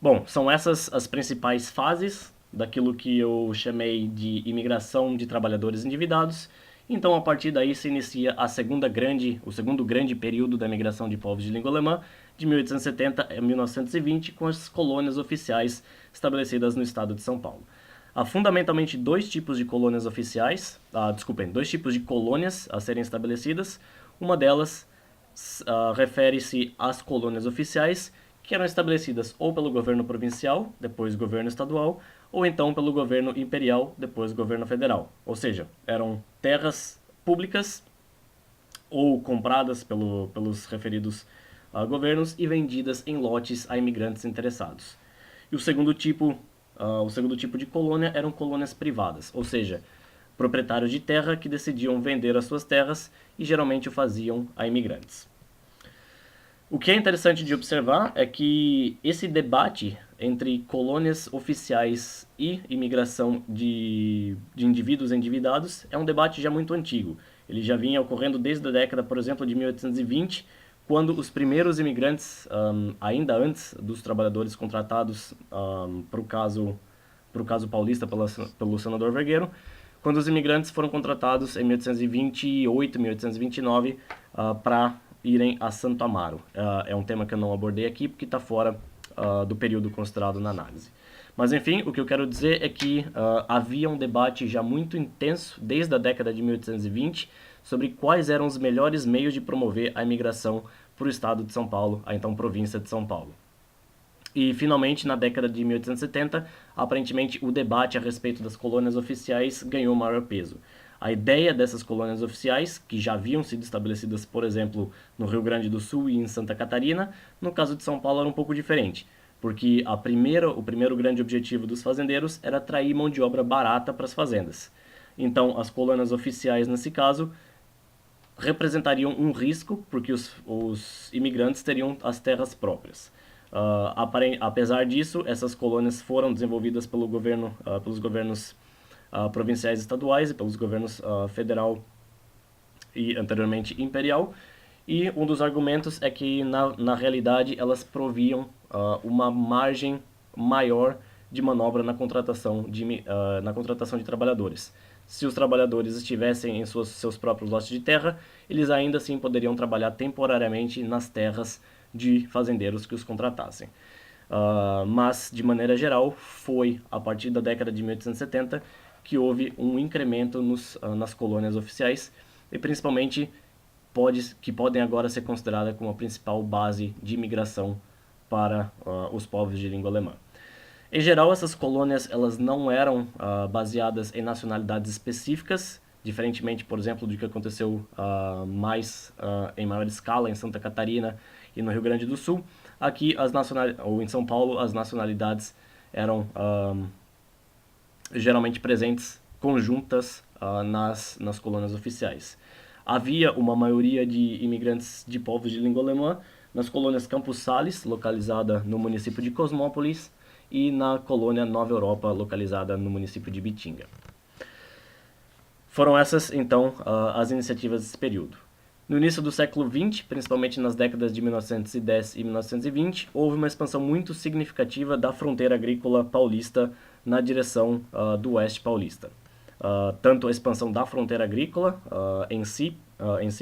Bom, são essas as principais fases daquilo que eu chamei de imigração de trabalhadores endividados. Então, a partir daí se inicia o segundo grande período da migração de povos de língua alemã, de 1870 a 1920, com as colônias oficiais estabelecidas no estado de São Paulo. Há fundamentalmente dois tipos de colônias oficiais, dois tipos de colônias a serem estabelecidas. Uma delas refere-se às colônias oficiais, que eram estabelecidas ou pelo governo provincial, depois governo estadual, ou então pelo governo imperial, depois governo federal. Ou seja, eram terras públicas ou compradas pelos referidos governos e vendidas em lotes a imigrantes interessados. E o segundo tipo de colônia eram colônias privadas, ou seja, proprietários de terra que decidiam vender as suas terras e geralmente o faziam a imigrantes. O que é interessante de observar é que esse debate entre colônias oficiais e imigração de indivíduos endividados é um debate já muito antigo. Ele já vinha ocorrendo desde a década, por exemplo, de 1820, quando os primeiros imigrantes, ainda antes dos trabalhadores contratados para o caso paulista pelo senador Vergueiro, quando os imigrantes foram contratados em 1828, 1829 para irem a Santo Amaro. É um tema que eu não abordei aqui porque está fora do período considerado na análise. Mas enfim, o que eu quero dizer é que havia um debate já muito intenso desde a década de 1820 sobre quais eram os melhores meios de promover a imigração para o estado de São Paulo, a então província de São Paulo. E, finalmente, na década de 1870, aparentemente o debate a respeito das colônias oficiais ganhou maior peso. A ideia dessas colônias oficiais, que já haviam sido estabelecidas, por exemplo, no Rio Grande do Sul e em Santa Catarina, no caso de São Paulo era um pouco diferente, porque o primeiro grande objetivo dos fazendeiros era atrair mão de obra barata para as fazendas. Então, as colônias oficiais, nesse caso, representariam um risco, porque os imigrantes teriam as terras próprias. Apesar disso, essas colônias foram desenvolvidas pelos governos provinciais e estaduais e pelos governos federal e anteriormente imperial. E um dos argumentos é que, na realidade, elas proviam uma margem maior de manobra na contratação de trabalhadores. Se os trabalhadores estivessem em seus próprios lotes de terra, eles ainda assim poderiam trabalhar temporariamente nas terras de fazendeiros que os contratassem. Mas, de maneira geral, foi a partir da década de 1870 que houve um incremento nas colônias oficiais e principalmente que podem agora ser consideradas como a principal base de imigração para os povos de língua alemã. Em geral, essas colônias elas não eram baseadas em nacionalidades específicas, diferentemente, por exemplo, do que aconteceu em maior escala em Santa Catarina e no Rio Grande do Sul. Aqui, ou em São Paulo, as nacionalidades eram geralmente presentes conjuntas nas colônias oficiais. Havia uma maioria de imigrantes de povos de língua alemã nas colônias Campos Sales, localizada no município de Cosmópolis, e na colônia Nova Europa, localizada no município de Bitinga. Foram essas, então, as iniciativas desse período. No início do século XX, principalmente nas décadas de 1910 e 1920, houve uma expansão muito significativa da fronteira agrícola paulista na direção do oeste paulista. Tanto a expansão da fronteira agrícola em si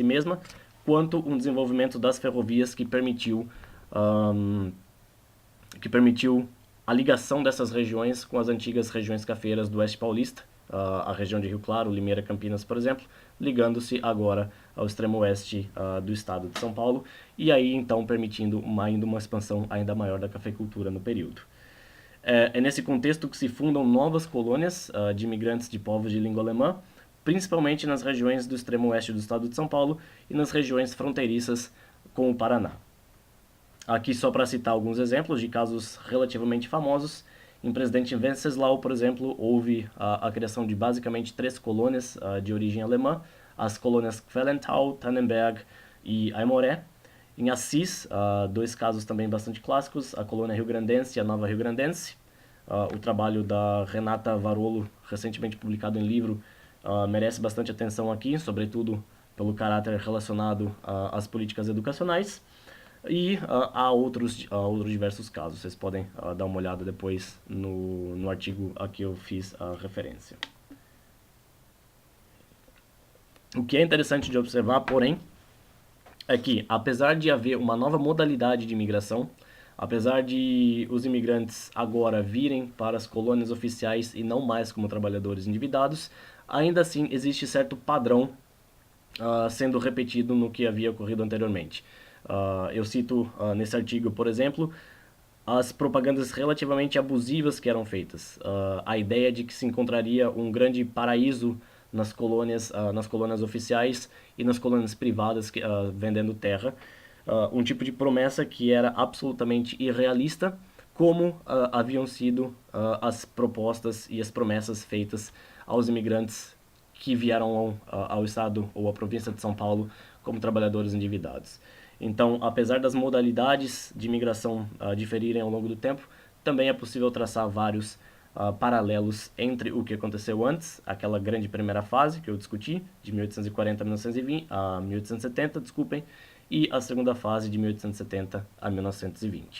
mesma, quanto um desenvolvimento das ferrovias que permitiu a ligação dessas regiões com as antigas regiões cafeeiras do oeste paulista, a região de Rio Claro, Limeira, Campinas, por exemplo, ligando-se agora ao extremo oeste do estado de São Paulo, e aí então permitindo ainda uma expansão ainda maior da cafeicultura no período. É nesse contexto que se fundam novas colônias de imigrantes de povos de língua alemã, principalmente nas regiões do extremo oeste do estado de São Paulo e nas regiões fronteiriças com o Paraná. Aqui só para citar alguns exemplos de casos relativamente famosos, em Presidente Venceslau, por exemplo, houve a criação de basicamente 3 colônias de origem alemã, as colônias Quellenthal, Tannenberg e Aimoré. Em Assis, 2 casos também bastante clássicos, a colônia rio-grandense e a nova rio-grandense. O trabalho da Renata Varolo, recentemente publicado em livro, merece bastante atenção aqui, sobretudo pelo caráter relacionado às políticas educacionais. E há outros diversos casos. Vocês podem dar uma olhada depois no artigo a que eu fiz a referência. O que é interessante de observar, porém, é que, apesar de haver uma nova modalidade de imigração, apesar de os imigrantes agora virem para as colônias oficiais e não mais como trabalhadores endividados, ainda assim existe certo padrão sendo repetido no que havia ocorrido anteriormente. Eu cito nesse artigo, por exemplo, as propagandas relativamente abusivas que eram feitas. A ideia de que se encontraria um grande paraíso nas colônias oficiais e nas colônias privadas vendendo terra. Um tipo de promessa que era absolutamente irrealista, como haviam sido as propostas e as promessas feitas aos imigrantes que vieram ao estado ou à província de São Paulo como trabalhadores endividados. Então, apesar das modalidades de imigração diferirem ao longo do tempo, também é possível traçar vários paralelos entre o que aconteceu antes, aquela grande primeira fase que eu discuti, de 1840 a 1920, a 1870, desculpem, e a segunda fase de 1870 a 1920.